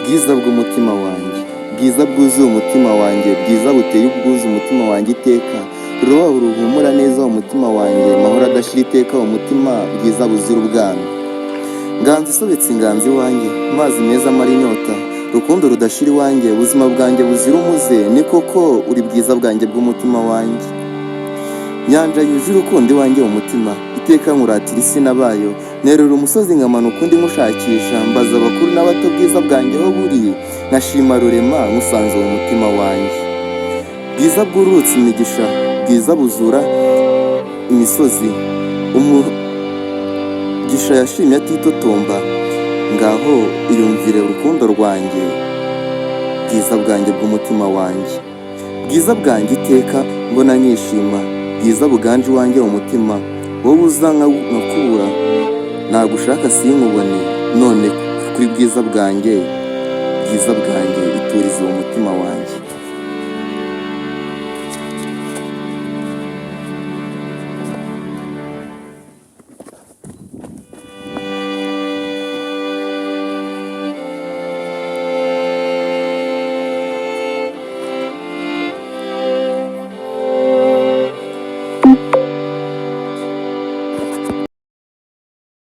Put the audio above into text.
bwiza bw'umutima wanjye, bwiza bwuzuye umutima wanjye, bwiza buteye ubwuzu umutima wanjye iteka, rubaho ruhumura neza umutima wanjye, mahoro adashira iteka umutima, bwiza buzira ubwami. Nganza isobetse inganzi iwanjye, amazi meza amara inyota, rukundo rudashira iwanjye, ubuzima bwanjye buzira umuze, ni koko uri bwiza bwanjye bw'umutima wanjye. Nyanja yuje urukundo iwanjye umutima, iteka nkuratira isi nabayo, nerura umusozi nkamanuka undi nkushakisha, mbaza abakuru n'abato bwiza bwanjye aho buri, nkashima rurema nkusanze mu mutima wanjye. Bwiza bwururutse imigisha, bwiza buzura imisozi, umugisha yashimye atitotomba, ngaho iyumvire urukundo rwanjye, bwiza bwanjye bw'umutima wanjye. Bwiza bwanjye iteka mbona nkishima, bwiza buganje iwanjye umutima, wowe uza nkakubura, nagushaka sinkubone, none kuri bwiza bwanjye iturize umutima wanjye.